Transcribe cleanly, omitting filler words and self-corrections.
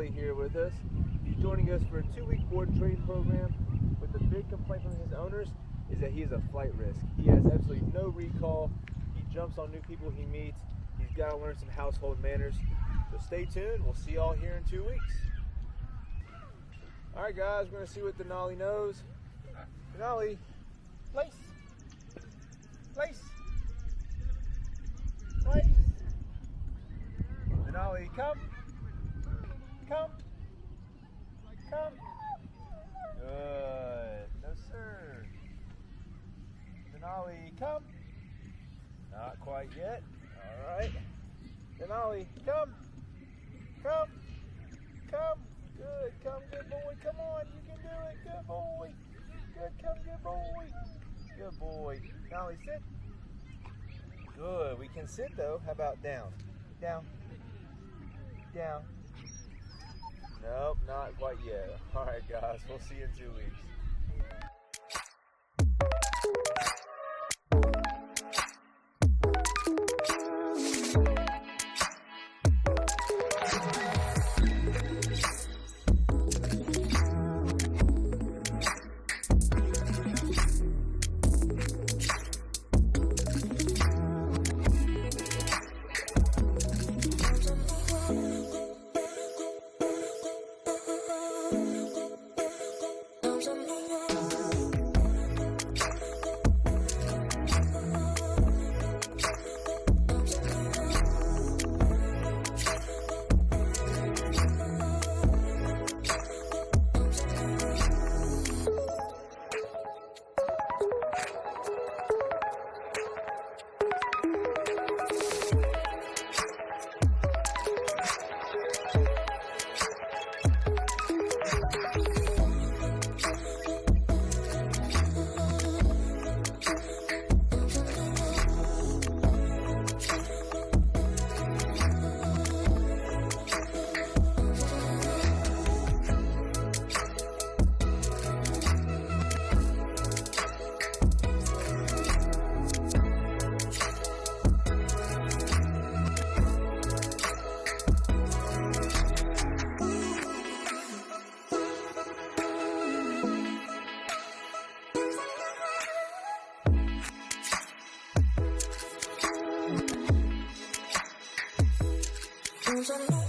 Denni here with us. He's joining us for a 2-week board and training program, but the big complaint from his owners is that he is a flight risk. He has absolutely no recall. He jumps on new people he meets. He's got to learn some household manners. So stay tuned. We'll see y'all here in 2 weeks. All right, guys, we're going to see what Denni knows. Denni, place. Place. Place. Denni, come. Come. Come. Good. No, sir. Denni, come. Not quite yet. All right. Denni, come. Come. Come. Good. Come, good boy. Come on. You can do it. Good boy. Good. Come, good boy. Good boy. Denni, sit. Good. We can sit, though. How about down? Down. Down. Nope, not quite yet. All right, guys. We'll see you in 2 weeks. I'm